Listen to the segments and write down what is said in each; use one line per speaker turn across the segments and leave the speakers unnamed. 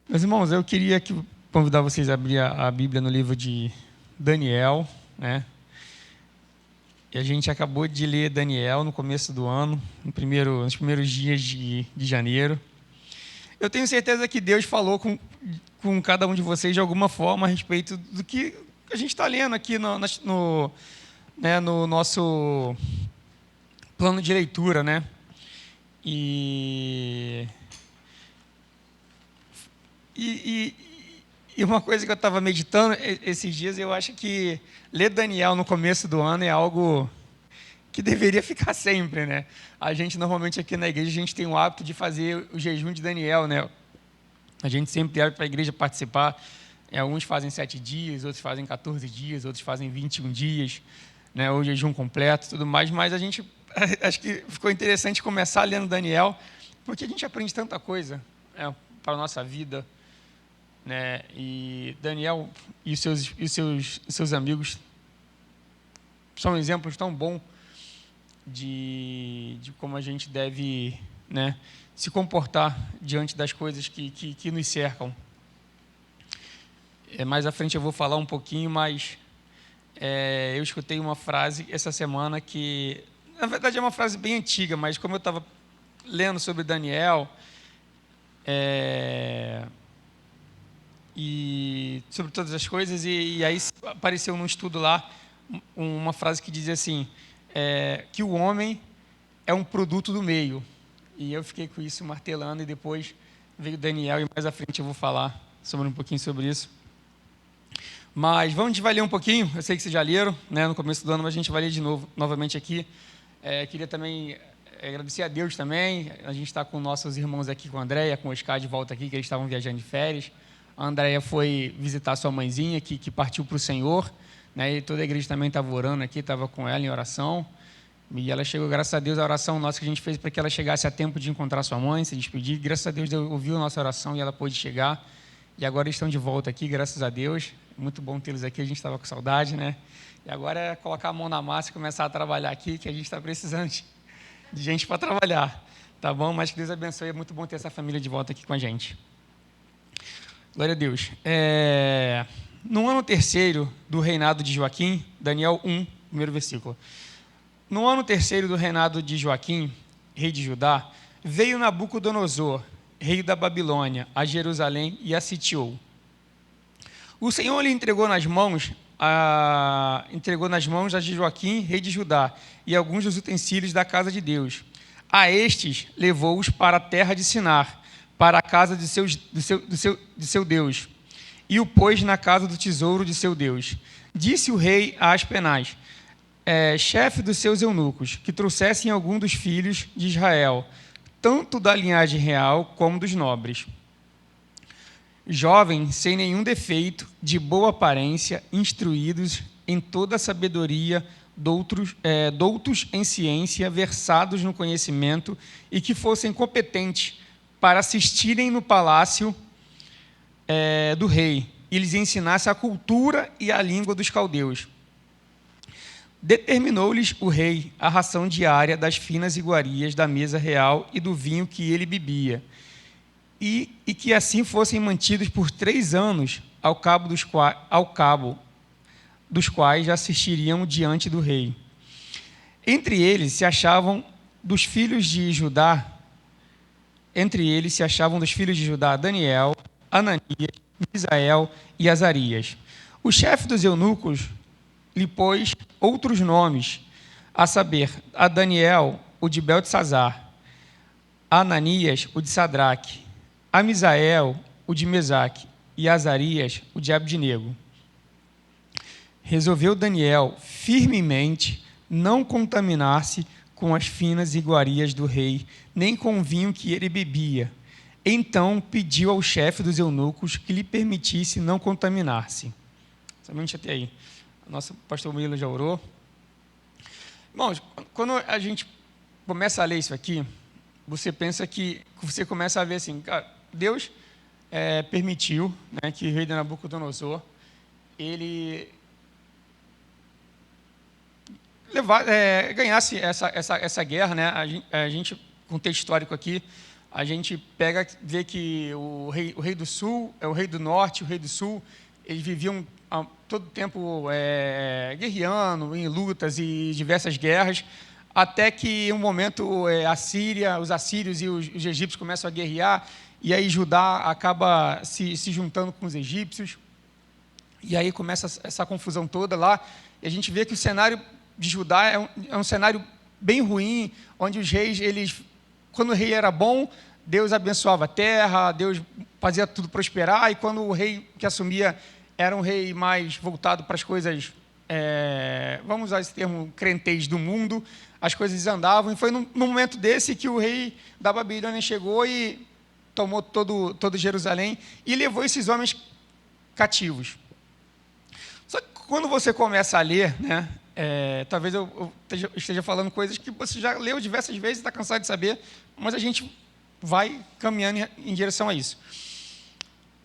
Meus irmãos, eu queria convidar vocês a abrir a Bíblia no livro de Daniel, né? E a gente acabou de ler Daniel no começo do ano, nos primeiros dias de janeiro. Eu tenho certeza que Deus falou com cada um de vocês de alguma forma a respeito do que a gente está lendo aqui no nosso plano de leitura, né? E, e, e uma coisa que eu estava meditando esses dias, eu acho que ler Daniel no começo do ano é algo que deveria ficar sempre, né? A gente, normalmente, aqui na igreja, a gente tem o hábito de fazer o jejum de Daniel, né? A gente sempre vai para a igreja participar. Alguns fazem 7 dias, outros fazem 14 dias, outros fazem 21 dias, né? O jejum completo e tudo mais. Mas a gente, acho que ficou interessante começar lendo Daniel, porque a gente aprende tanta coisa, né, para a nossa vida, né? E Daniel e seus amigos são exemplos tão bons de como a gente deve, né, se comportar diante das coisas que nos cercam. Mais à frente eu vou falar um pouquinho, mas eu escutei uma frase essa semana que, na verdade, é uma frase bem antiga, mas como eu estava lendo sobre Daniel e sobre todas as coisas, e aí apareceu num estudo lá uma frase que dizia assim, que o homem é um produto do meio. E eu fiquei com isso martelando, e depois veio Daniel, e mais à frente eu vou falar um pouquinho sobre isso. Mas vamos ler um pouquinho, eu sei que vocês já leram, né, no começo do ano, mas a gente vai ler de novo, novamente aqui. Queria também agradecer a Deus também, a gente está com nossos irmãos aqui, com a Andréia, com o Oscar de volta aqui, que eles estavam viajando de férias. A Andréia foi visitar sua mãezinha, que partiu para o Senhor, né, e toda a igreja também estava orando aqui, estava com ela em oração. E ela chegou, graças a Deus, a oração nossa que a gente fez para que ela chegasse a tempo de encontrar sua mãe, se despedir. Graças a Deus, Deus ouviu a nossa oração e ela pôde chegar. E agora estão de volta aqui, graças a Deus. Muito bom tê-los aqui, a gente estava com saudade, né? E agora é colocar a mão na massa e começar a trabalhar aqui, que a gente está precisando de gente para trabalhar, tá bom? Mas que Deus abençoe, é muito bom ter essa família de volta aqui com a gente. Glória a Deus. No ano terceiro do reinado de Joaquim, Daniel 1, primeiro versículo. No ano terceiro do reinado de Joaquim, rei de Judá, veio Nabucodonosor, rei da Babilônia, a Jerusalém e a sitiou. O Senhor lhe entregou nas mãos a Joaquim, rei de Judá, e alguns dos utensílios da casa de Deus. A estes levou-os para a terra de Sinar, para a casa de seu Deus, e o pôs na casa do tesouro de seu Deus. Disse o rei a Aspenaz, chefe dos seus eunucos, que trouxessem algum dos filhos de Israel, tanto da linhagem real como dos nobres. Jovens, sem nenhum defeito, de boa aparência, instruídos em toda a sabedoria, doutos em ciência, versados no conhecimento, e que fossem competentes para assistirem no palácio do rei, e lhes ensinasse a cultura e a língua dos caldeus. Determinou-lhes o rei a ração diária das finas iguarias da mesa real e do vinho que ele bebia, e que assim fossem mantidos por 3 anos, ao cabo dos quais assistiriam diante do rei. Entre eles se achavam dos filhos de Judá Daniel, Ananias, Misael e Azarias. O chefe dos eunucos lhe pôs outros nomes, a saber, a Daniel, o de Beltesazar, a Ananias, o de Sadraque, a Misael, o de Mesaque, e a Azarias, o de Abdinego. Resolveu Daniel firmemente não contaminar-se com as finas iguarias do rei, nem com o vinho que ele bebia. Então pediu ao chefe dos eunucos que lhe permitisse não contaminar-se. Somente até aí. Nosso pastor Murilo já orou. Irmãos, quando a gente começa a ler isso aqui, você começa a ver assim, cara, Deus permitiu, né, que o rei de Nabucodonosor, ele ganhasse essa guerra, né? A gente, contexto histórico aqui, a gente vê que o rei do sul, o rei do norte, o rei do sul, eles viviam todo o tempo guerreando, em lutas e diversas guerras, até que em um momento os assírios e os egípcios começam a guerrear, e aí Judá acaba se juntando com os egípcios, e aí começa essa confusão toda lá, e a gente vê que o cenário de Judá é um cenário bem ruim, onde os reis, quando o rei era bom, Deus abençoava a terra, Deus fazia tudo prosperar, e quando o rei que assumia era um rei mais voltado para as coisas, vamos usar esse termo, crentez do mundo, as coisas andavam, e foi num momento desse que o rei da Babilônia chegou e tomou todo Jerusalém e levou esses homens cativos. Só que quando você começa a ler, né, talvez eu esteja falando coisas que você já leu diversas vezes e está cansado de saber, mas a gente vai caminhando em direção a isso.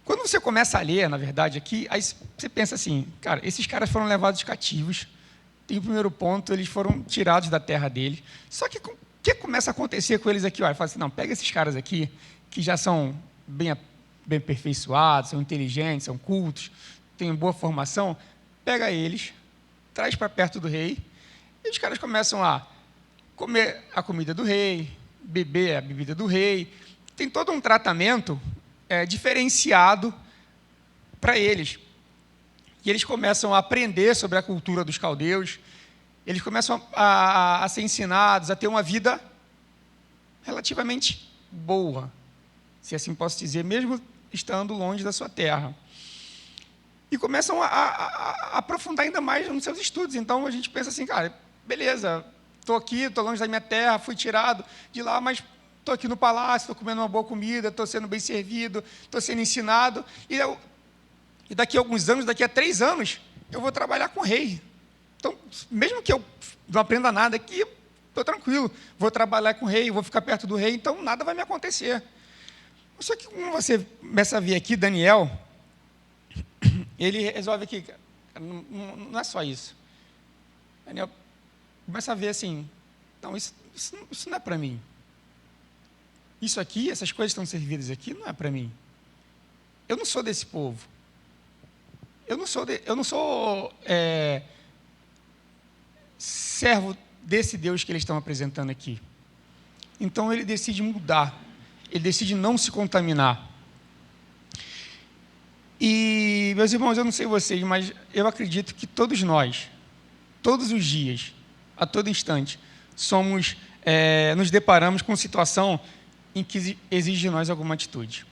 Quando você começa a ler, na verdade, aqui, aí você pensa assim, cara, esses caras foram levados cativos, tem o primeiro ponto, eles foram tirados da terra deles, só que o que começa a acontecer com eles aqui? Olha, fala assim, não, pega esses caras aqui, que já são bem aperfeiçoados, são inteligentes, são cultos, têm boa formação, pega eles, traz para perto do rei, e os caras começam a comer a comida do rei, beber a bebida do rei, tem todo um tratamento diferenciado para eles. E eles começam a aprender sobre a cultura dos caldeus, eles começam a ser ensinados a ter uma vida relativamente boa, se assim posso dizer, mesmo estando longe da sua terra. E começam a aprofundar ainda mais nos seus estudos. Então, a gente pensa assim, cara, beleza, estou aqui, estou longe da minha terra, fui tirado de lá, mas estou aqui no palácio, estou comendo uma boa comida, estou sendo bem servido, estou sendo ensinado, e daqui a alguns anos, daqui a 3 anos, eu vou trabalhar com o rei. Então, mesmo que eu não aprenda nada aqui, estou tranquilo, vou trabalhar com o rei, vou ficar perto do rei, então nada vai me acontecer. Só que quando você começa a ver aqui, Daniel, ele resolve que não é só isso. Daniel começa a ver assim, não, isso não é para mim. Isso aqui, essas coisas que estão servidas aqui, não é para mim. Eu não sou desse povo. Eu não sou servo desse Deus que eles estão apresentando aqui. Então ele decide mudar. Ele decide não se contaminar. E, meus irmãos, eu não sei vocês, mas eu acredito que todos nós, todos os dias, a todo instante, nos deparamos com situação em que exige de nós alguma atitude.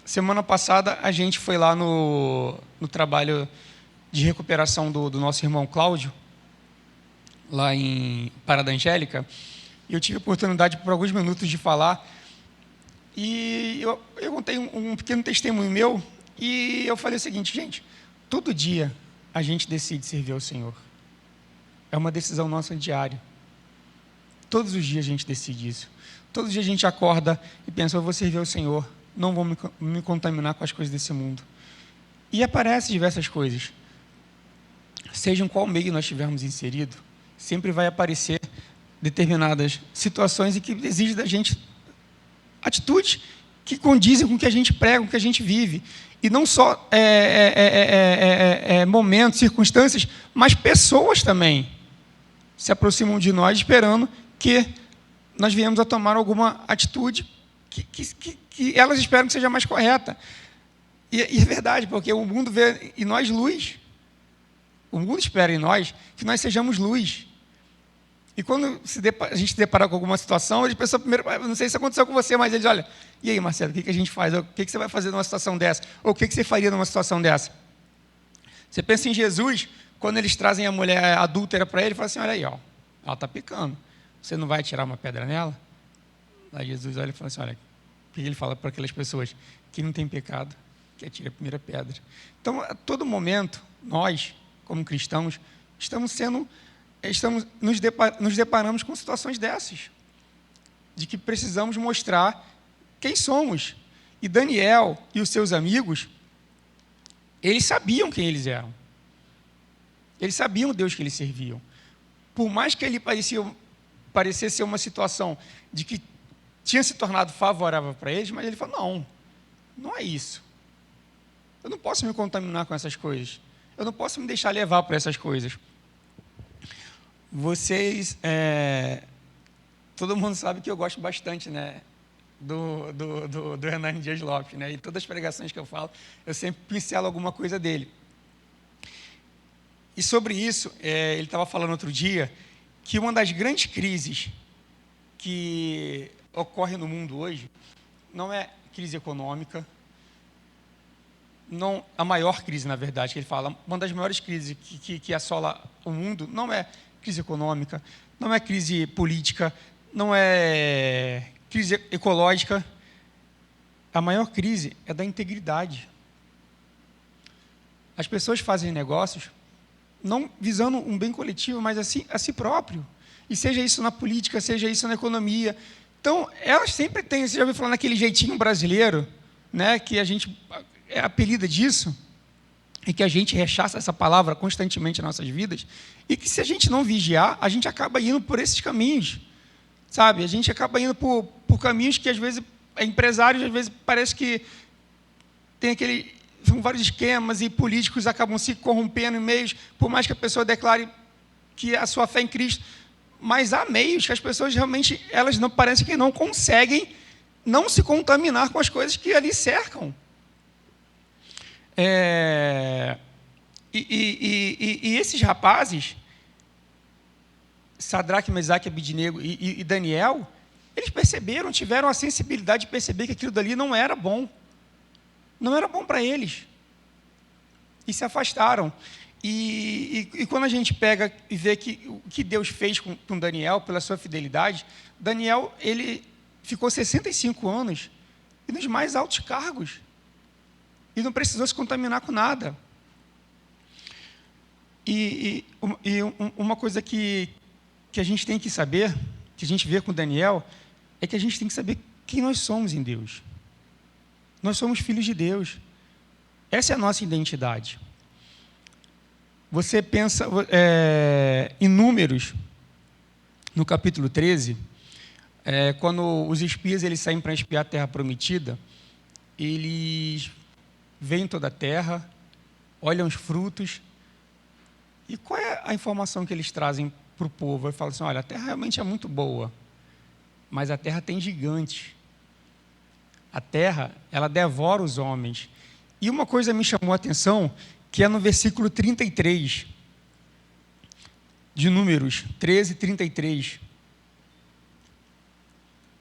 Semana passada, a gente foi lá no trabalho de recuperação do nosso irmão Cláudio, lá em Parada Angélica, e eu tive a oportunidade, por alguns minutos, de falar, e eu contei um pequeno testemunho meu, e eu falei o seguinte, gente, todo dia a gente decide servir ao Senhor. É uma decisão nossa diária. Todos os dias a gente decide isso. Todos os dias a gente acorda e pensa, eu vou servir ao Senhor, não vou me contaminar com as coisas desse mundo. E aparecem diversas coisas. Seja em qual meio nós estivermos inserido, sempre vai aparecer determinadas situações em que exigem da gente atitudes que condizem com o que a gente prega, com o que a gente vive. E não só momentos, circunstâncias, mas pessoas também se aproximam de nós esperando que nós viemos a tomar alguma atitude que elas esperam que seja mais correta. E é verdade, porque o mundo vê em nós luz. O mundo espera em nós que nós sejamos luz. E quando a gente se depara com alguma situação, eles pensam primeiro, não sei se aconteceu com você, mas eles olham, e aí, Marcelo, o que a gente faz? O que você vai fazer numa situação dessa? Ou o que você faria numa situação dessa? Você pensa em Jesus, quando eles trazem a mulher adúltera para ele, fala assim, olha aí, ó, ela está pecando. Você não vai tirar uma pedra nela? Aí Jesus olha e fala assim, olha, o que ele fala para aquelas pessoas? Que não tem pecado, que atire a primeira pedra. Então, a todo momento, nós, como cristãos, nos deparamos com situações dessas, de que precisamos mostrar quem somos. E Daniel e os seus amigos, eles sabiam quem eles eram. Eles sabiam o Deus que eles serviam. Por mais que ele parecesse ser uma situação de que tinha se tornado favorável para eles, mas ele falou, não, não é isso. Eu não posso me contaminar com essas coisas. Eu não posso me deixar levar por essas coisas. Vocês, todo mundo sabe que eu gosto bastante, né, do Hernani Dias Lopes, né, e todas as pregações que eu falo, eu sempre pincelo alguma coisa dele. E sobre isso, ele estava falando outro dia que uma das grandes crises que ocorre no mundo hoje não é crise econômica, não, a maior crise, na verdade, que ele fala, uma das maiores crises que assola o mundo não é crise econômica, não é crise política, não é crise ecológica. A maior crise é da integridade. As pessoas fazem negócios não visando um bem coletivo, mas assim, a si próprio. E seja isso na política, seja isso na economia. Então, elas sempre têm, você já ouviu falar naquele jeitinho brasileiro, né, que a gente apelida disso, e que a gente rechaça essa palavra constantemente nas nossas vidas, e que se a gente não vigiar, a gente acaba indo por esses caminhos, sabe? A gente acaba indo por caminhos que, às vezes, empresários, às vezes, parece que tem aquele... São vários esquemas e políticos acabam se corrompendo em meios, por mais que a pessoa declare que a sua fé em Cristo, mas há meios que as pessoas realmente, elas não parecem que não conseguem não se contaminar com as coisas que ali cercam. E esses rapazes, Sadraque, Mesaque, Abidnego e Daniel, eles perceberam, tiveram a sensibilidade de perceber que aquilo dali não era bom. Não era bom para eles. E se afastaram. E quando a gente pega e vê que o que Deus fez com Daniel, pela sua fidelidade, Daniel, ele ficou 65 anos e nos mais altos cargos. E não precisou se contaminar com nada. E uma coisa que a gente tem que saber, que a gente vê com Daniel, é que a gente tem que saber quem nós somos em Deus. Nós somos filhos de Deus. Essa é a nossa identidade. Você pensa em Números, no capítulo 13, quando os espias eles saem para espiar a terra prometida, eles veem toda a terra, olham os frutos, e qual é a informação que eles trazem para o povo? Eles falam assim, olha, a terra realmente é muito boa, mas a terra tem gigantes. A terra, ela devora os homens. E uma coisa me chamou a atenção, que é no versículo 33, de Números 13, 33.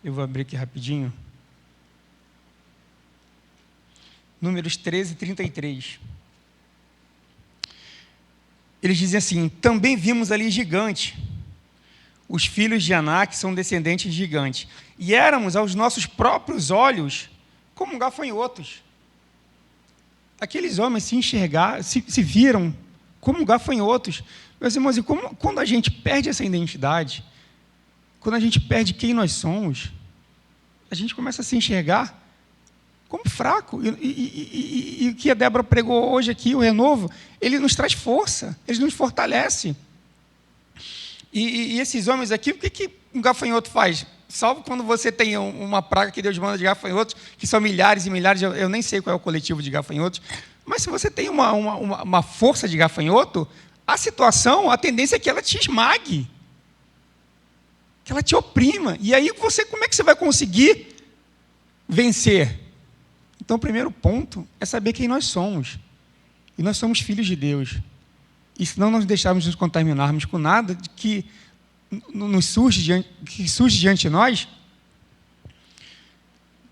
Eu vou abrir aqui rapidinho. Números 13, 33. Eles dizem assim, também vimos ali gigante. Os filhos de Anak são descendentes de gigantes. E éramos, aos nossos próprios olhos, como gafanhotos. Aqueles homens se enxergaram, se viram como gafanhotos. Meus irmãos, e quando a gente perde essa identidade, quando a gente perde quem nós somos, a gente começa a se enxergar como fraco. E o que a Débora pregou hoje aqui, o renovo, ele nos traz força, ele nos fortalece. E esses homens aqui, o que um gafanhoto faz? Salvo quando você tem uma praga que Deus manda de gafanhotos, que são milhares e milhares, eu nem sei qual é o coletivo de gafanhotos, mas se você tem uma força de gafanhoto, a situação, a tendência é que ela te esmague, que ela te oprima. E aí, como é que você vai conseguir vencer? Então, o primeiro ponto é saber quem nós somos. E nós somos filhos de Deus. E se não nos deixarmos nos contaminarmos com nada que surge diante de nós,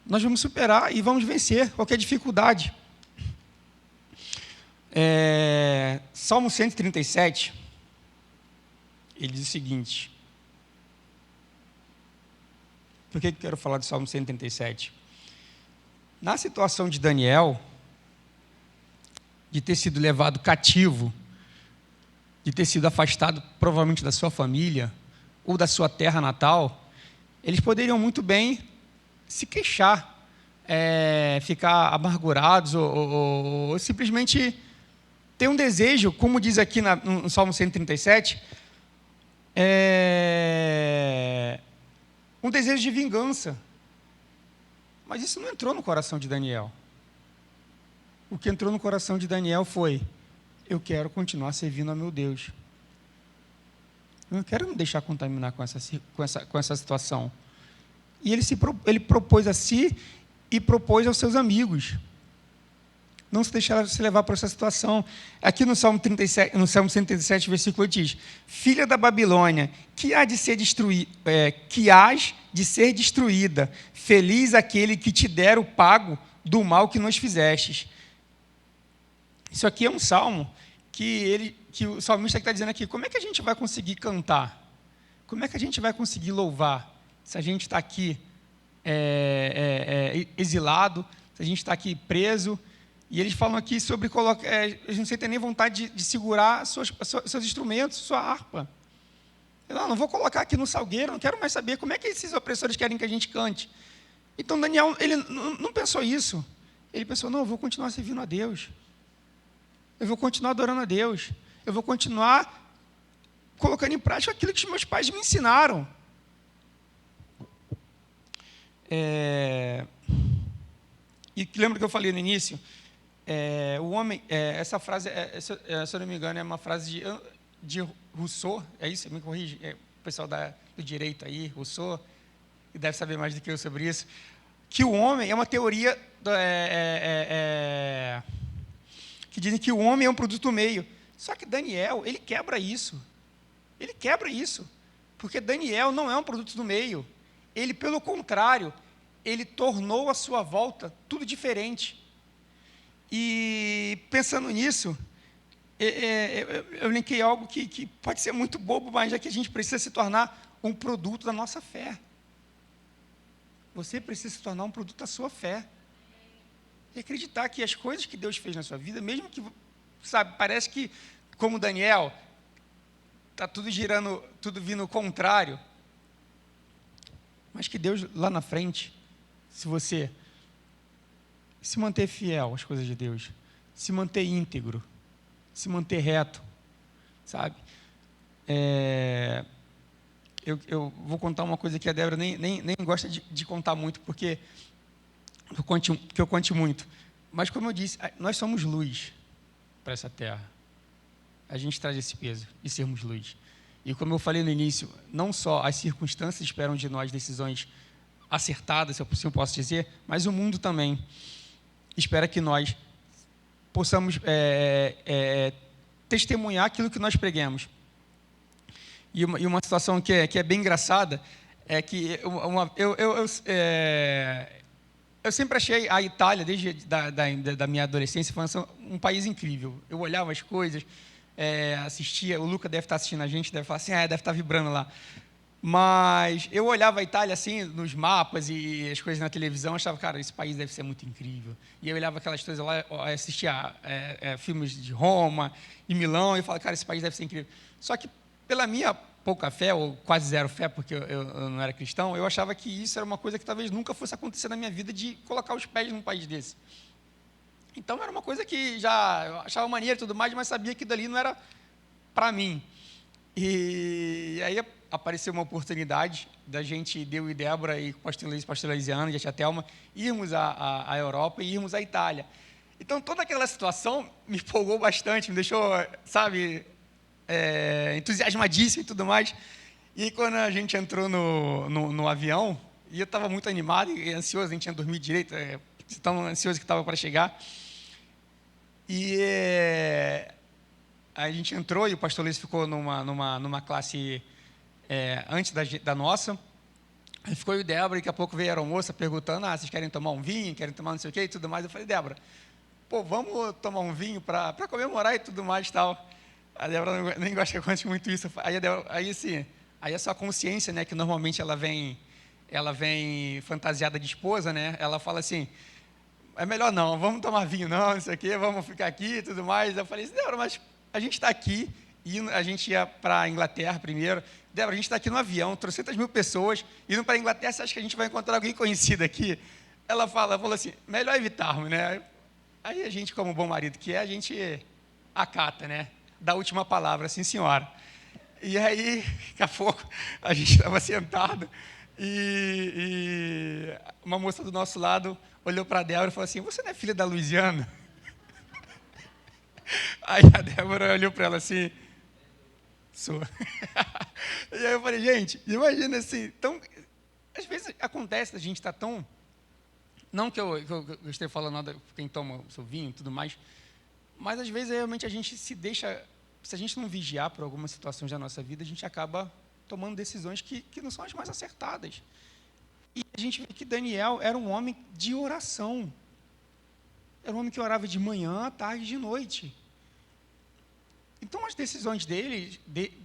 nós vamos superar e vamos vencer qualquer dificuldade. Salmo 137, ele diz o seguinte. Por que eu quero falar do Salmo 137? Na situação de Daniel, de ter sido levado cativo, de ter sido afastado provavelmente da sua família ou da sua terra natal, eles poderiam muito bem se queixar, ficar amargurados ou simplesmente ter um desejo, como diz aqui no Salmo 137, um desejo de vingança. Mas isso não entrou no coração de Daniel. O que entrou no coração de Daniel foi: eu quero continuar servindo ao meu Deus. Eu não quero me deixar contaminar com essa situação. E ele propôs a si e propôs aos seus amigos. Não se deixar se levar por essa situação. Aqui no Salmo 37, no Salmo 137, versículo diz: filha da Babilônia, que hás de ser destruída, feliz aquele que te der o pago do mal que nos fizestes. Isso aqui é um salmo que o salmista está dizendo aqui: como é que a gente vai conseguir cantar? Como é que a gente vai conseguir louvar se a gente está aqui exilado, se a gente está aqui preso? E eles falam aqui sobre eles não sentem nem vontade de segurar seus instrumentos, sua harpa. Eu não vou colocar aqui no salgueiro, não quero mais saber como é que esses opressores querem que a gente cante. Então Daniel, ele não pensou isso. Ele pensou: não, eu vou continuar servindo a Deus. Eu vou continuar adorando a Deus. Eu vou continuar colocando em prática aquilo que os meus pais me ensinaram. E lembra que eu falei no início? O homem, essa frase, se eu não me engano, é uma frase de Rousseau, é isso? Me corrige, o pessoal do direito aí, Rousseau, que deve saber mais do que eu sobre isso, que o homem é uma teoria que dizem que o homem é um produto do meio. Só que Daniel, ele quebra isso. Ele quebra isso. Porque Daniel não é um produto do meio. Ele, pelo contrário, ele tornou a sua volta tudo diferente. E pensando nisso, eu linkei algo que pode ser muito bobo, mas é que a gente precisa se tornar um produto da nossa fé. Você precisa se tornar um produto da sua fé. E acreditar que as coisas que Deus fez na sua vida, mesmo que, parece que, como Daniel, está tudo girando, tudo vindo ao contrário, mas que Deus, lá na frente, se você se manter fiel às coisas de Deus, se manter íntegro, se manter reto, sabe? Eu vou contar uma coisa que a Débora nem gosta de contar muito, porque eu conte muito. Mas, como eu disse, nós somos luz para essa terra. A gente traz esse peso de sermos luz. E, como eu falei no início, não só as circunstâncias esperam de nós decisões acertadas, se eu assim posso dizer, mas o mundo também espera que nós possamos testemunhar aquilo que nós preguemos. E uma situação que é bem engraçada é que eu sempre achei a Itália, desde da minha adolescência, um país incrível. Eu olhava as coisas, assistia, o Luca deve estar assistindo a gente, deve falar assim, deve estar vibrando lá. Mas eu olhava a Itália assim, nos mapas e as coisas na televisão, achava, cara, esse país deve ser muito incrível. E eu olhava aquelas coisas lá, assistia filmes de Roma e Milão, e eu falava, cara, esse país deve ser incrível. Só que, pela minha pouca fé, ou quase zero fé, porque eu não era cristão, eu achava que isso era uma coisa que talvez nunca fosse acontecer na minha vida, de colocar os pés num país desse. Então, era uma coisa que eu achava maneiro e tudo mais, mas sabia que dali não era para mim. E aí apareceu uma oportunidade da gente, eu e Débora, e pastor Luiz, pastor Leisiano, e a tia Thelma, irmos à Europa e irmos à Itália. Então, toda aquela situação me empolgou bastante, me deixou, entusiasmadíssimo e tudo mais. E quando a gente entrou no avião, e eu estava muito animado e ansioso, a gente tinha dormido direito, tão ansioso que estava para chegar. E a gente entrou e o pastor Luiz ficou numa classe antes da nossa. Aí ficou eu e Débora, e daqui a pouco veio a aeromoça perguntando, vocês querem tomar um vinho, querem tomar não sei o quê e tudo mais. Eu falei, Débora, vamos tomar um vinho para comemorar e tudo mais e tal. A Débora nem gosta que eu conte muito isso. Aí a sua consciência, né, que normalmente ela vem fantasiada de esposa, né, ela fala assim, é melhor não, vamos tomar vinho não sei o quê, vamos ficar aqui e tudo mais. Eu falei, Débora, mas a gente está aqui, e a gente ia para a Inglaterra primeiro. Débora, a gente está aqui no avião, 300.000 pessoas, indo para a Inglaterra, você acha que a gente vai encontrar alguém conhecido aqui? Ela falou assim, melhor evitarmos, né? Aí a gente, como bom marido que é, a gente acata, né? Da última palavra, sim senhora. E aí, daqui a pouco, a gente estava sentado, E uma moça do nosso lado olhou para a Débora e falou assim: você não é filha da Luiziana? Aí a Débora olhou para ela assim: sou. E aí eu falei: gente, imagina assim. Então, às vezes acontece, a gente está tão... Não que eu esteja falando nada, quem toma o seu vinho e tudo mais, mas às vezes realmente a gente se deixa... Se a gente não vigiar por algumas situações da nossa vida, a gente acaba tomando decisões que não são as mais acertadas. E a gente vê que Daniel era um homem de oração. Era um homem que orava de manhã, à tarde e de noite. Então, as decisões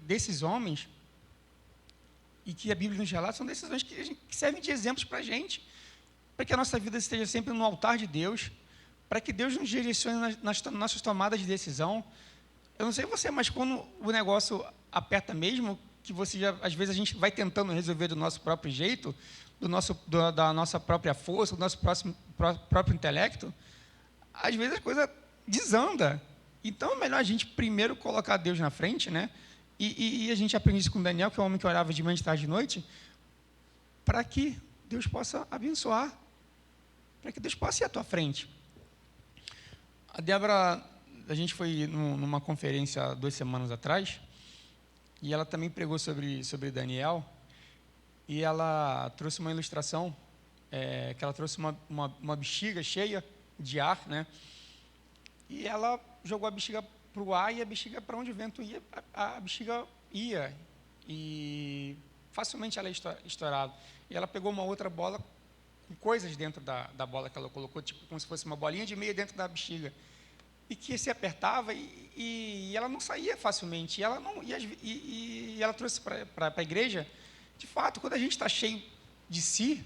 desses homens, e que a Bíblia nos relata, são decisões que servem de exemplos para a gente, para que a nossa vida esteja sempre no altar de Deus, para que Deus nos direcione nas nossas tomadas de decisão. Eu não sei você, mas quando o negócio aperta mesmo, que às vezes a gente vai tentando resolver do nosso próprio jeito, da nossa própria força, do nosso próprio intelecto, às vezes a coisa desanda. Então é melhor a gente primeiro colocar Deus na frente, né? E a gente aprende isso com Daniel, que é um homem que orava de manhã, de tarde e de noite, para que Deus possa abençoar, para que Deus possa ir à tua frente. A Débora, a gente foi numa conferência há 2 semanas atrás, e ela também pregou sobre Daniel, e ela trouxe uma ilustração, que ela trouxe uma bexiga cheia de ar, né? E ela jogou a bexiga para o ar, e a bexiga, para onde o vento ia, a bexiga ia, e facilmente ela é estourada. E ela pegou uma outra bola com coisas dentro da bola que ela colocou, tipo como se fosse uma bolinha de meia dentro da bexiga, e que se apertava e ela não saía facilmente. E ela trouxe para a igreja, de fato, quando a gente está cheio de si,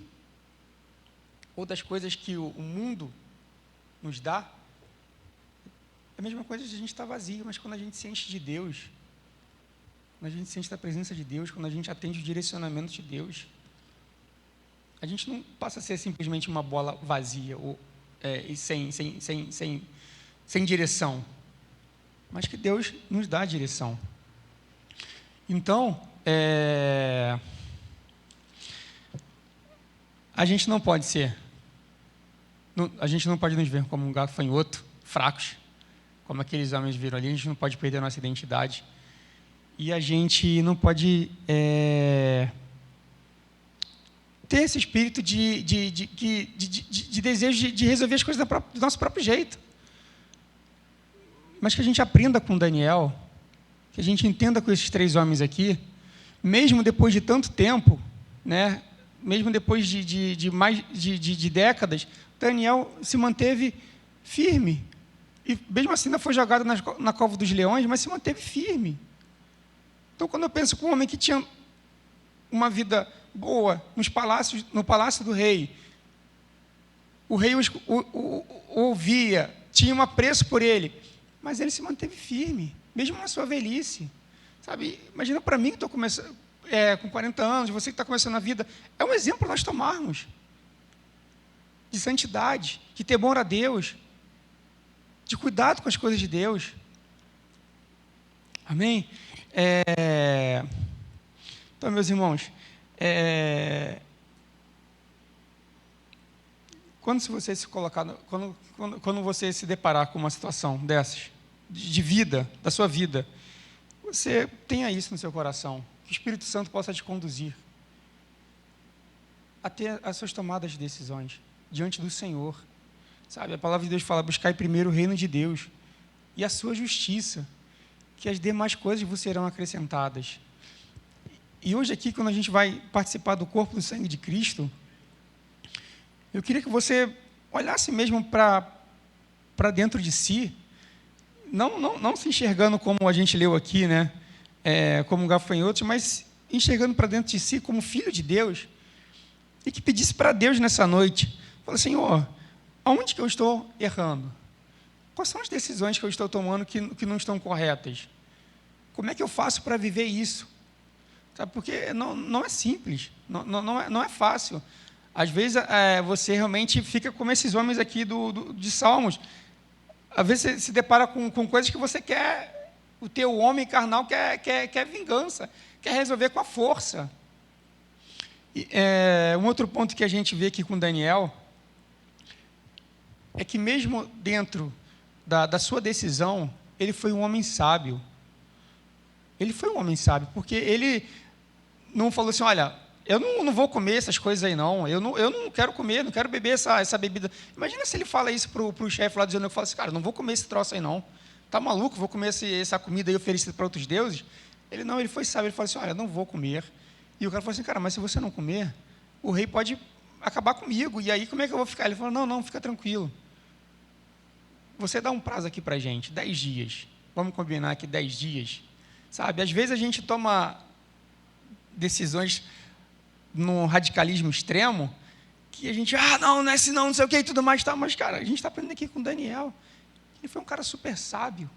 ou das coisas que o mundo nos dá, é a mesma coisa de a gente estar vazio, mas quando a gente se enche de Deus, quando a gente se enche da presença de Deus, quando a gente atende o direcionamento de Deus, a gente não passa a ser simplesmente uma bola vazia, e sem direção, mas que Deus nos dá a direção. Então, a gente não pode nos ver como um gafanhoto, fracos, como aqueles homens viram ali. A gente não pode perder a nossa identidade, e a gente não pode ter esse espírito de desejo de resolver as coisas do nosso próprio jeito, mas que a gente aprenda com Daniel, que a gente entenda com esses 3 homens aqui, mesmo depois de tanto tempo, né, mesmo depois de mais de décadas, Daniel se manteve firme, e mesmo assim não foi jogado na cova dos leões, mas se manteve firme. Então, quando eu penso com um homem que tinha uma vida boa no palácio do rei, o rei o ouvia, tinha um apreço por ele, mas ele se manteve firme, mesmo na sua velhice. Sabe? Imagina para mim que estou começando, com 40 anos, você que está começando a vida, é um exemplo nós tomarmos de santidade, de temor a Deus, de cuidado com as coisas de Deus. Amém? Então, meus irmãos, quando você se deparar com uma situação dessas, de vida, da sua vida, você tenha isso no seu coração, que o Espírito Santo possa te conduzir a ter as suas tomadas de decisões diante do Senhor. Sabe, a palavra de Deus fala: buscai primeiro o reino de Deus e a sua justiça, que as demais coisas vos serão acrescentadas. E hoje aqui, quando a gente vai participar do corpo e do sangue de Cristo, eu queria que você olhasse mesmo para dentro de si, não se enxergando como a gente leu aqui, né, como gafanhotos, mas enxergando para dentro de si como filho de Deus, e que pedisse para Deus nessa noite: fala: Senhor, aonde que eu estou errando? Quais são as decisões que eu estou tomando que não estão corretas? Como é que eu faço para viver isso? Sabe, porque não é simples, não é fácil. Às vezes você realmente fica como esses homens aqui de Salmos. Às vezes você se depara com coisas que você quer, o teu homem carnal quer vingança, quer resolver com a força. Um outro ponto que a gente vê aqui com Daniel é que mesmo dentro da sua decisão, ele foi um homem sábio. Ele foi um homem sábio, porque ele não falou assim, olha, eu não vou comer essas coisas aí não, eu não quero comer, não quero beber essa bebida. Imagina se ele fala isso para o chefe lá dizendo, eu falo assim, cara, não vou comer esse troço aí não. Tá maluco, vou comer essa comida aí oferecida para outros deuses? Ele foi sábio, ele falou assim, olha, não vou comer. E o cara falou assim, cara, mas se você não comer, o rei pode acabar comigo, e aí como é que eu vou ficar? Ele falou, não, fica tranquilo. Você dá um prazo aqui para a gente, 10 dias. Vamos combinar aqui 10 dias. Sabe, às vezes a gente toma decisões num radicalismo extremo, que a gente, não é assim não sei o que e tudo mais, tá, mas, cara, a gente está aprendendo aqui com Daniel. Ele foi um cara super sábio.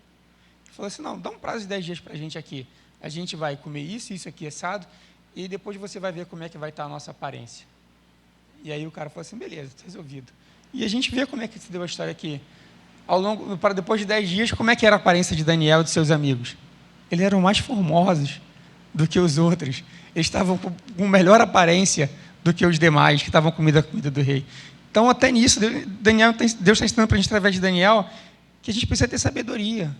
Ele falou assim, não, dá um prazo de 10 dias para a gente aqui. A gente vai comer isso aqui assado, e depois você vai ver como é que vai estar a nossa aparência. E aí o cara falou assim, beleza, está resolvido. E a gente vê como é que se deu a história aqui. Depois de 10 dias, como é que era a aparência de Daniel e de seus amigos? Eles eram mais formosos do que os outros. Eles estavam com melhor aparência do que os demais, que estavam comendo a comida do rei. Então, até nisso, Deus está ensinando para a gente, através de Daniel, que a gente precisa ter sabedoria,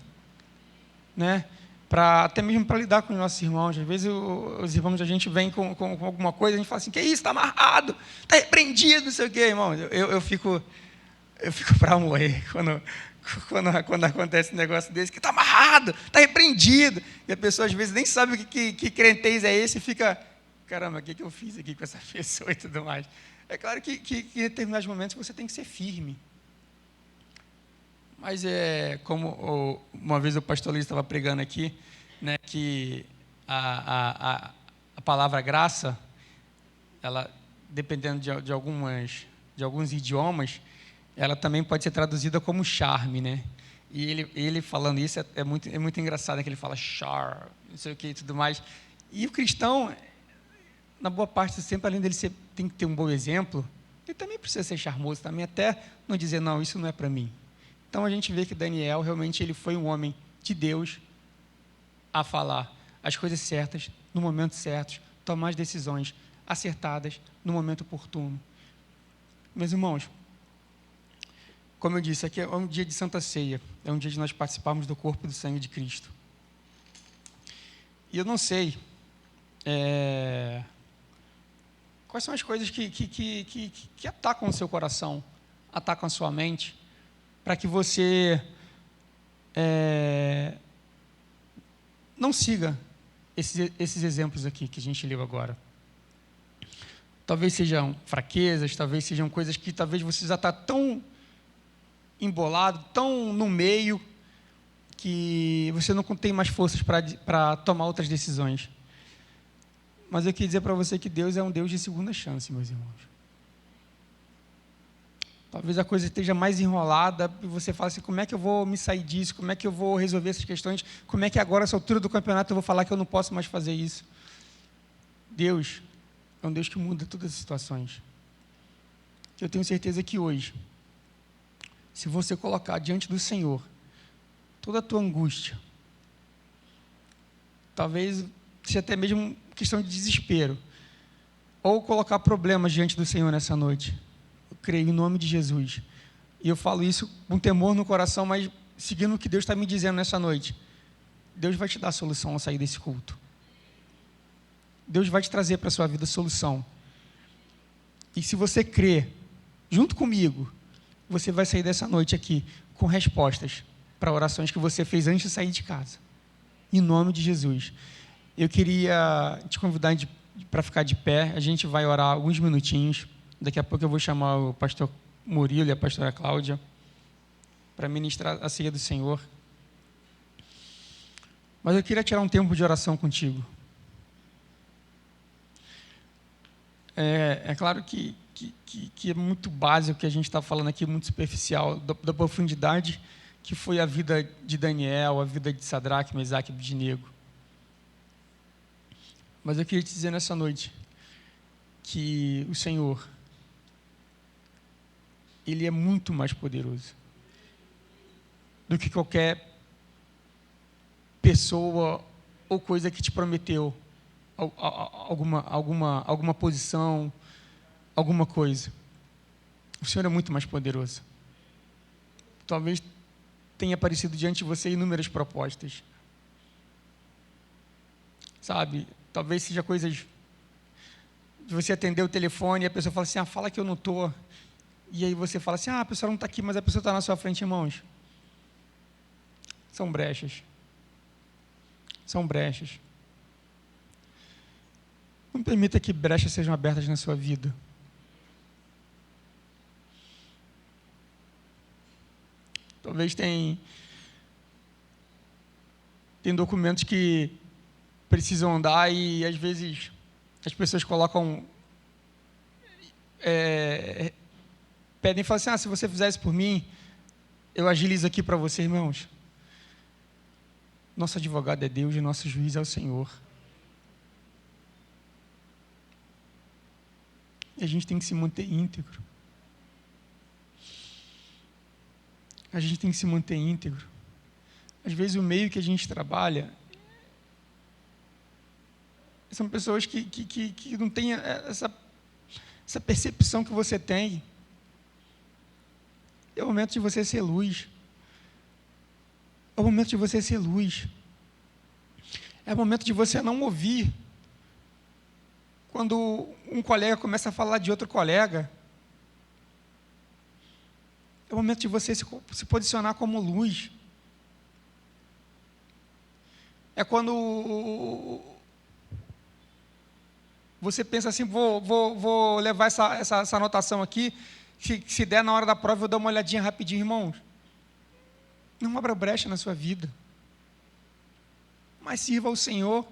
né? Até mesmo para lidar com os nossos irmãos. Às vezes, os irmãos da gente vêm com alguma coisa, a gente fala assim, que isso, está amarrado, está repreendido, não sei o quê, irmão. Eu fico para morrer quando acontece um negócio desse, que está amarrado, está repreendido, e a pessoa às vezes nem sabe o que crentez é esse, e fica, caramba, o que eu fiz aqui com essa pessoa e tudo mais. É claro que em determinados momentos você tem que ser firme. Mas como uma vez o pastor Luiz estava pregando aqui, né, que a palavra graça, ela, dependendo de alguns idiomas, ela também pode ser traduzida como charme, né? E ele falando isso é muito engraçado, né? Que ele fala charme, não sei o que e tudo mais. E o cristão, na boa parte, sempre, além dele tem que ter um bom exemplo, ele também precisa ser charmoso, também até não dizer, não, isso não é para mim. Então, a gente vê que Daniel, realmente, ele foi um homem de Deus a falar as coisas certas, no momento certo, tomar as decisões acertadas, no momento oportuno. Meus irmãos, como eu disse, aqui é um dia de Santa Ceia, é um dia de nós participarmos do corpo e do sangue de Cristo. E eu não sei quais são as coisas que atacam o seu coração, atacam a sua mente, para que você não siga esses exemplos aqui que a gente leu agora. Talvez sejam fraquezas, talvez sejam coisas que talvez você já está tão embolado, tão no meio, que você não tem mais forças para tomar outras decisões. Mas eu queria dizer para você que Deus é um Deus de segunda chance, meus irmãos. Talvez a coisa esteja mais enrolada e você fala assim, como é que eu vou me sair disso? Como é que eu vou resolver essas questões? Como é que agora, nessa altura do campeonato, eu vou falar que eu não posso mais fazer isso? Deus é um Deus que muda todas as situações. Eu tenho certeza que hoje, se você colocar diante do Senhor toda a tua angústia, talvez seja até mesmo questão de desespero, ou colocar problemas diante do Senhor nessa noite, eu creio em nome de Jesus, e eu falo isso com temor no coração, mas seguindo o que Deus está me dizendo nessa noite, Deus vai te dar a solução ao sair desse culto. Deus vai te trazer para a sua vida a solução. E se você crer, junto comigo, você vai sair dessa noite aqui com respostas para orações que você fez antes de sair de casa. Em nome de Jesus. Eu queria te convidar para ficar de pé. A gente vai orar alguns minutinhos. Daqui a pouco eu vou chamar o pastor Murilo e a pastora Cláudia para ministrar a ceia do Senhor. Mas eu queria tirar um tempo de oração contigo. É claro que é muito básico o que a gente está falando aqui, muito superficial, da profundidade que foi a vida de Daniel, a vida de Sadraque, Mesaque e Abednego. Mas eu queria te dizer nessa noite que o Senhor, Ele é muito mais poderoso do que qualquer pessoa ou coisa que te prometeu alguma posição, alguma coisa. O Senhor é muito mais poderoso. Talvez tenha aparecido diante de você inúmeras propostas. Sabe? Talvez seja coisas de você atender o telefone e a pessoa fala assim, fala que eu não estou. E aí você fala assim, a pessoa não está aqui, mas a pessoa está na sua frente, irmãos. São brechas. São brechas. Não permita que brechas sejam abertas na sua vida. Talvez tem documentos que precisam andar e, às vezes, as pessoas colocam... pedem e falam assim, se você fizer isso por mim, eu agilizo aqui para você, irmãos. Nosso advogado é Deus e nosso juiz é o Senhor. E a gente tem que se manter íntegro. A gente tem que se manter íntegro. Às vezes o meio que a gente trabalha são pessoas que não têm essa percepção que você tem. É o momento de você ser luz. É o momento de você ser luz. É o momento de você não ouvir quando um colega começa a falar de outro colega. É o momento de você se posicionar como luz. É quando você pensa assim, vou levar essa anotação aqui, se der na hora da prova, eu vou dar uma olhadinha rapidinho, irmãos. Não abra brecha na sua vida. Mas sirva ao Senhor.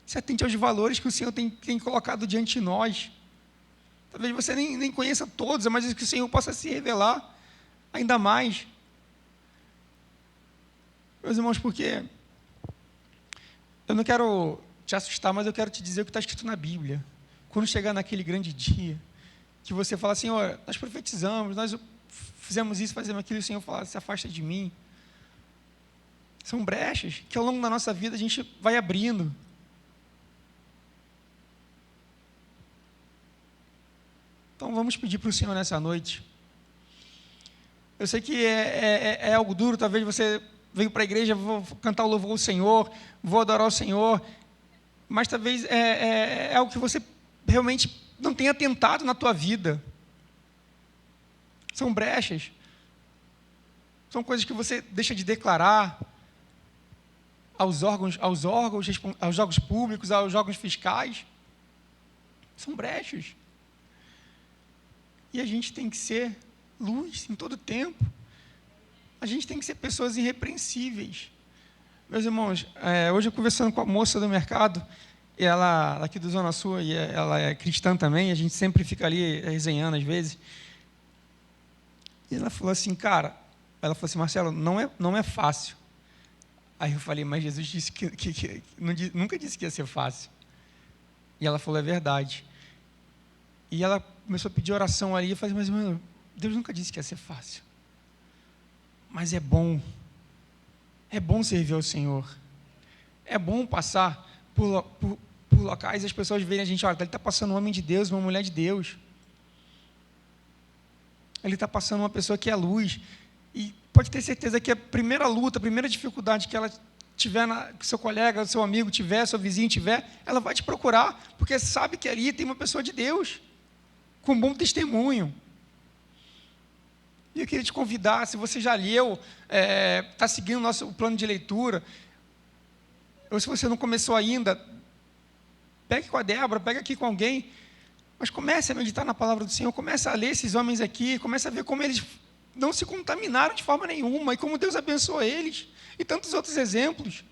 Se atente aos valores que o Senhor tem colocado diante de nós. Talvez você nem conheça todos, mas que o Senhor possa se revelar ainda mais. Meus irmãos, porque eu não quero te assustar, mas eu quero te dizer o que está escrito na Bíblia. Quando chegar naquele grande dia, que você fala assim, nós profetizamos, nós fizemos isso, fazemos aquilo, e o Senhor fala, se afasta de mim. São brechas que ao longo da nossa vida a gente vai abrindo. Então vamos pedir para o Senhor nessa noite. Eu sei que é algo duro, talvez você veio para a igreja, vou cantar o louvor ao Senhor, vou adorar o Senhor, mas talvez é algo que você realmente não tenha tentado na tua vida. São brechas. São coisas que você deixa de declarar aos órgãos públicos, aos órgãos fiscais. São brechas. E a gente tem que ser luz em todo tempo. A gente tem que ser pessoas irrepreensíveis. Meus irmãos, hoje eu conversando com a moça do mercado, e ela aqui do Zona Sul, e ela é cristã também, a gente sempre fica ali resenhando às vezes. E ela falou assim, Marcelo, não é fácil. Aí eu falei, mas Jesus disse que nunca disse que ia ser fácil. E ela falou, é verdade. E ela começou a pedir oração ali, eu falei, mas Deus nunca disse que ia ser fácil. Mas é bom servir ao Senhor. É bom passar por locais e as pessoas verem a gente, olha, ele está passando um homem de Deus, uma mulher de Deus. Ele está passando uma pessoa que é luz. E pode ter certeza que a primeira luta, a primeira dificuldade que ela tiver, que seu colega, seu amigo tiver, seu vizinho tiver, ela vai te procurar, porque sabe que ali tem uma pessoa de Deus, com um bom testemunho. E eu queria te convidar, se você já leu, está seguindo o plano de leitura, ou se você não começou ainda, pegue com a Débora, pegue aqui com alguém, mas comece a meditar na palavra do Senhor, comece a ler esses homens aqui, comece a ver como eles não se contaminaram de forma nenhuma, e como Deus abençoou eles, e tantos outros exemplos.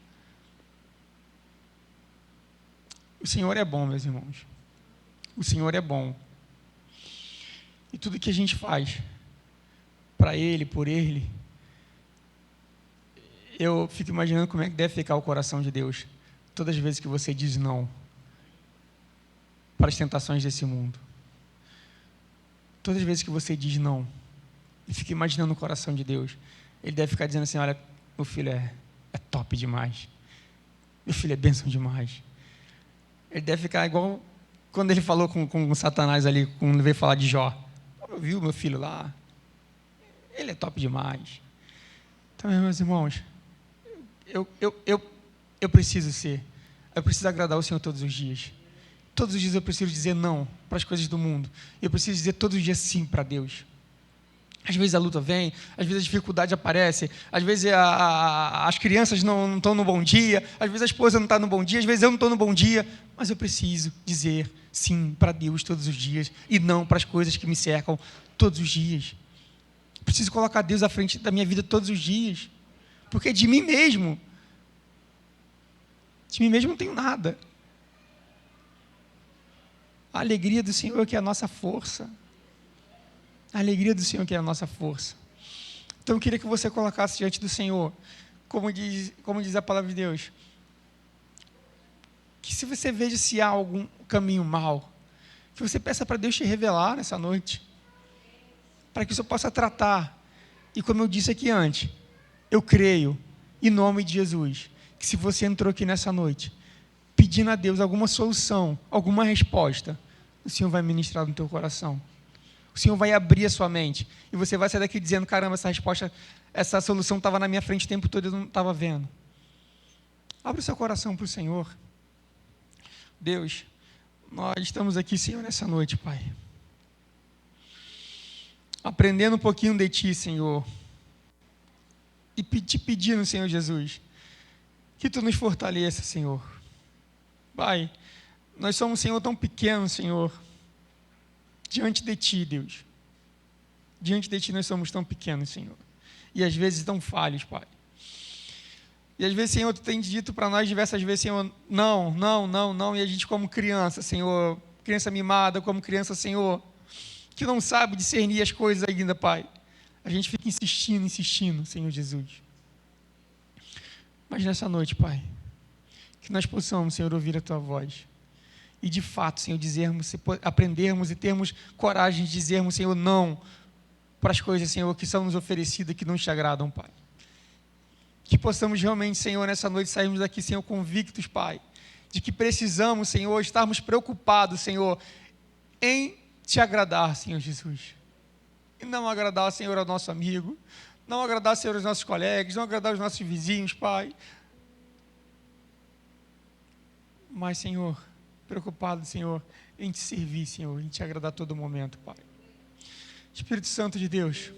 O Senhor é bom, meus irmãos. O Senhor é bom. E tudo que a gente faz para Ele, por Ele, eu fico imaginando como é que deve ficar o coração de Deus todas as vezes que você diz não para as tentações desse mundo. Todas as vezes que você diz não, e fica imaginando o coração de Deus, Ele deve ficar dizendo assim, olha, meu filho é top demais, meu filho é bênção demais, Ele deve ficar igual quando ele falou com Satanás ali, quando veio falar de Jó. Viu meu filho lá? Ele é top demais. Então, meus irmãos, eu preciso ser. Eu preciso agradar o Senhor todos os dias. Todos os dias eu preciso dizer não para as coisas do mundo. Eu preciso dizer todos os dias sim para Deus. Às vezes a luta vem, às vezes a dificuldade aparece, às vezes as crianças não estão no bom dia, às vezes a esposa não está no bom dia, às vezes eu não estou no bom dia, mas eu preciso dizer sim para Deus todos os dias e não para as coisas que me cercam todos os dias. Eu preciso colocar Deus à frente da minha vida todos os dias, porque de mim mesmo não tenho nada. A alegria do Senhor que é a nossa força. A alegria do Senhor que é a nossa força. Então eu queria que você colocasse diante do Senhor, como diz a palavra de Deus, que se você veja se há algum caminho mal, que você peça para Deus te revelar nessa noite, para que o Senhor possa tratar. E como eu disse aqui antes, eu creio, em nome de Jesus, que se você entrou aqui nessa noite, pedindo a Deus alguma solução, alguma resposta, o Senhor vai ministrar no teu coração. O Senhor vai abrir a sua mente. E você vai sair daqui dizendo, caramba, essa resposta, essa solução estava na minha frente o tempo todo e eu não estava vendo. Abre o seu coração para o Senhor. Deus, nós estamos aqui, Senhor, nessa noite, Pai. Aprendendo um pouquinho de Ti, Senhor. E te pedindo, Senhor Jesus, que Tu nos fortaleça, Senhor. Pai, nós somos, Senhor, tão pequenos, Senhor, diante de Ti, Deus. Diante de Ti nós somos tão pequenos, Senhor. E às vezes tão falhos, Pai. E às vezes, Senhor, Tu tem dito para nós diversas vezes, Senhor, não. E a gente como criança, Senhor, criança mimada, como criança, Senhor, que não sabe discernir as coisas ainda, Pai. A gente fica insistindo, Senhor Jesus. Mas nessa noite, Pai, que nós possamos, Senhor, ouvir a Tua voz. E de fato, Senhor, aprendermos e termos coragem de dizermos, Senhor, não para as coisas, Senhor, que são nos oferecidas, que não te agradam, Pai. Que possamos realmente, Senhor, nessa noite sairmos daqui, Senhor, convictos, Pai, de que precisamos, Senhor, estarmos preocupados, Senhor, em te agradar, Senhor Jesus. E não agradar, Senhor, ao nosso amigo, não agradar, Senhor, aos nossos colegas, não agradar aos nossos vizinhos, Pai. Mas, Senhor, preocupado, Senhor, em te servir, Senhor, em te agradar a todo momento, Pai. Espírito Santo de Deus,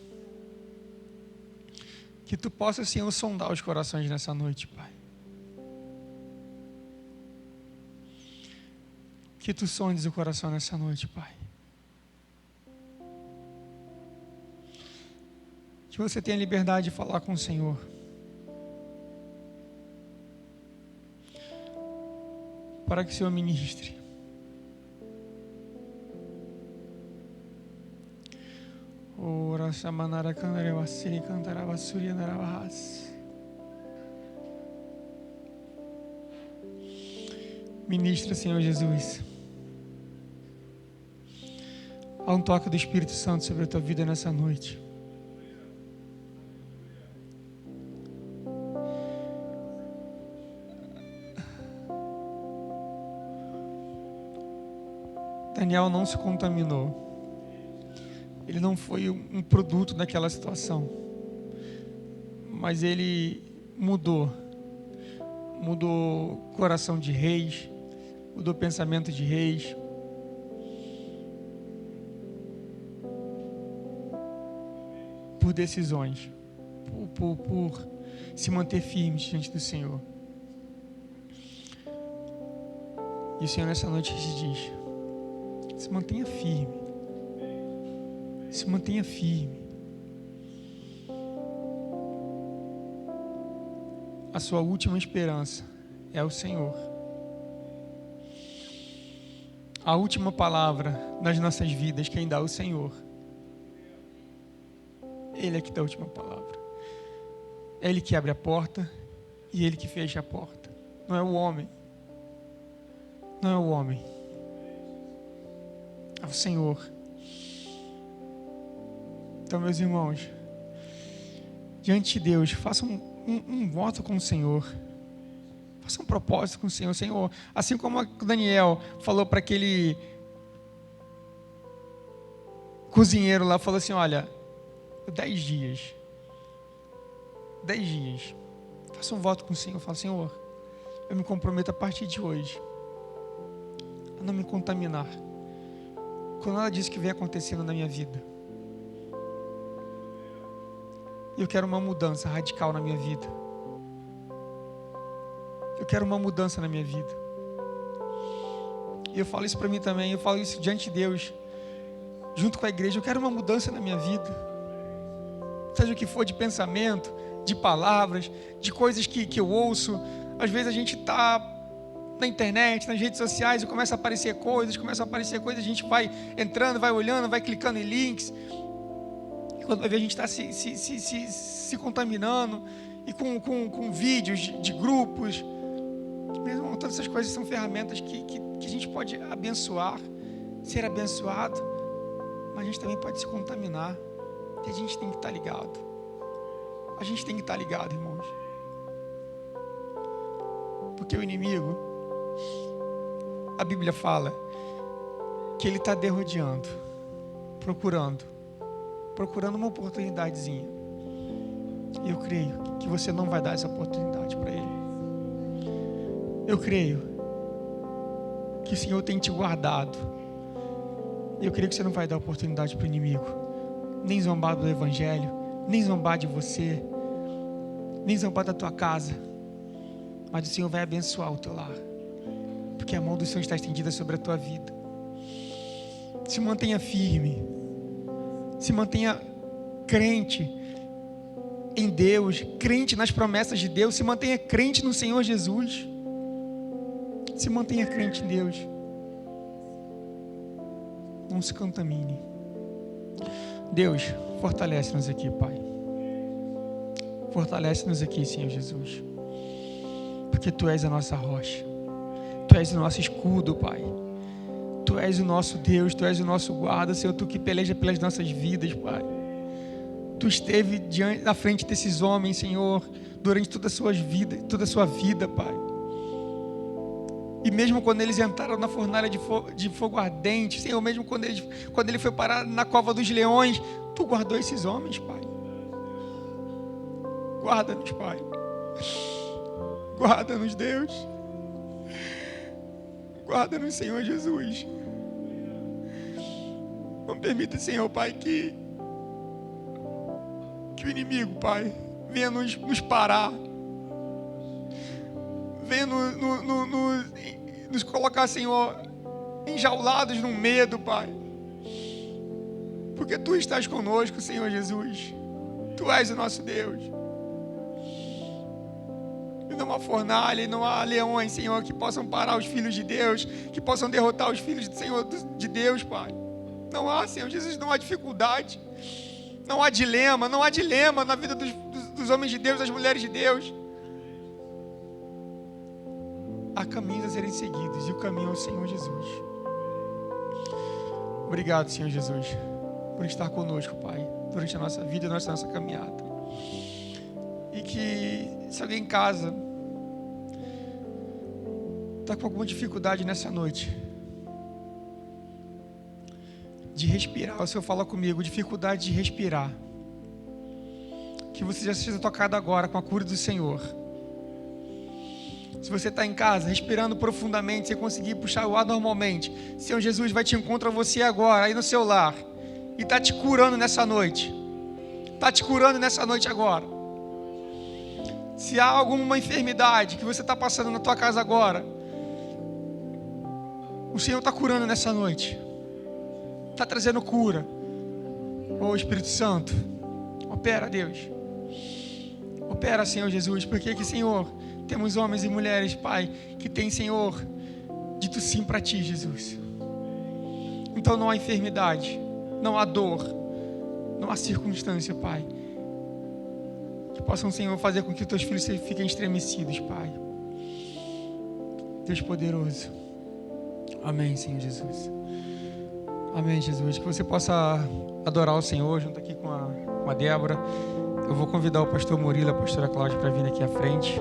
que Tu possa, Senhor, sondar os corações nessa noite, Pai. Que Tu sondes o coração nessa noite, Pai. Que você tenha liberdade de falar com o Senhor. Para que o Senhor ministre. Ora shamanara kanare wasiri kantara vasuri naravas. Ministra, Senhor Jesus. Há um toque do Espírito Santo sobre a tua vida nessa noite. Daniel não se contaminou. Ele não foi um produto daquela situação. Mas ele mudou. Mudou coração de reis. Mudou pensamento de reis. Por decisões. Por se manter firme diante do Senhor. E o Senhor nessa noite te diz: se mantenha firme. Se mantenha firme. A sua última esperança é o Senhor. A última palavra nas nossas vidas quem dá é o Senhor. Ele é que dá a última palavra. É Ele que abre a porta e Ele que fecha a porta. Não é o homem. Não é o homem. É o Senhor. Então, meus irmãos, diante de Deus, faça um voto com o Senhor. Faça um propósito com o Senhor. Senhor, assim como o Daniel falou para aquele cozinheiro lá, falou assim, olha, 10 dias, faça um voto com o Senhor. Fala, Senhor, eu me comprometo a partir de hoje a não me contaminar com nada disso que vem acontecendo na minha vida. Eu quero uma mudança radical na minha vida. Eu quero uma mudança na minha vida. E eu falo isso para mim também, eu falo isso diante de Deus, junto com a igreja. Eu quero uma mudança na minha vida. Seja o que for, de pensamento, de palavras, de coisas que eu ouço. Às vezes a gente está na internet, nas redes sociais, e começa a aparecer coisas, a gente vai entrando, vai olhando, vai clicando em links. E quando vai ver, a gente está se contaminando, e com vídeos de grupos. Meu irmão, todas essas coisas são ferramentas que a gente pode abençoar, ser abençoado, mas a gente também pode se contaminar. E a gente tem que estar ligado. A gente tem que estar ligado, irmãos. Porque o inimigo, a Bíblia fala que ele está derrodeando, procurando uma oportunidadezinha. E eu creio que você não vai dar essa oportunidade para ele. Eu creio que o Senhor tem te guardado. E eu creio que você não vai dar oportunidade para o inimigo, nem zombar do Evangelho, nem zombar de você, nem zombar da tua casa. Mas o Senhor vai abençoar o teu lar, porque a mão do Senhor está estendida sobre a tua vida. Se mantenha firme, se mantenha crente em Deus, crente nas promessas de Deus, se mantenha crente no Senhor Jesus, se mantenha crente em Deus. Não se contamine. Deus, fortalece-nos aqui, Pai. Fortalece-nos aqui, Senhor Jesus, porque Tu és a nossa rocha, Tu és o nosso escudo, Pai. Tu és o nosso Deus, Tu és o nosso guarda, Senhor, Tu que peleja pelas nossas vidas, Pai. Tu esteve na frente desses homens, Senhor, durante toda a sua vida, Pai. E mesmo quando eles entraram na fornalha de fogo ardente, Senhor, mesmo quando ele foi parar na cova dos leões, Tu guardou esses homens, Pai. Guarda-nos, Pai. Guarda-nos, Deus. Guarda-nos, Senhor Jesus. Não permita, Senhor, Pai, que o inimigo, Pai, venha nos parar, venha nos colocar, Senhor, enjaulados no medo, Pai, porque Tu estás conosco, Senhor Jesus. Tu és o nosso Deus. E não há fornalha, e não há leões, Senhor, que possam parar os filhos de Deus, que possam derrotar os filhos do Senhor de Deus, Pai. Não há, Senhor Jesus, não há dificuldade, não há dilema na vida dos homens de Deus, das mulheres de Deus. Há caminhos a serem seguidos, e o caminho é o Senhor Jesus. Obrigado, Senhor Jesus, por estar conosco, Pai, durante a nossa vida e nossa caminhada. E que, se alguém em casa está com alguma dificuldade nessa noite de respirar, o Senhor fala comigo, dificuldade de respirar, que você já seja tocado agora com a cura do Senhor. Se você está em casa, respirando profundamente, sem conseguir puxar o ar normalmente, Senhor Jesus vai te encontrar você agora, aí no seu lar, e está te curando nessa noite. Está te curando nessa noite agora. Se há alguma enfermidade que você está passando na tua casa agora, o Senhor está curando nessa noite. Está trazendo cura. Ô Espírito Santo, opera, Deus. Opera, Senhor Jesus, porque aqui, Senhor, temos homens e mulheres, Pai, que têm, Senhor, dito sim para Ti, Jesus. Então não há enfermidade, não há dor, não há circunstância, Pai, que possam, Senhor, fazer com que os Teus filhos fiquem estremecidos, Pai. Deus poderoso. Amém, Senhor Jesus. Amém, Jesus. Que você possa adorar o Senhor junto aqui com a Débora. Eu vou convidar o pastor Murilo e a pastora Cláudia para vir aqui à frente.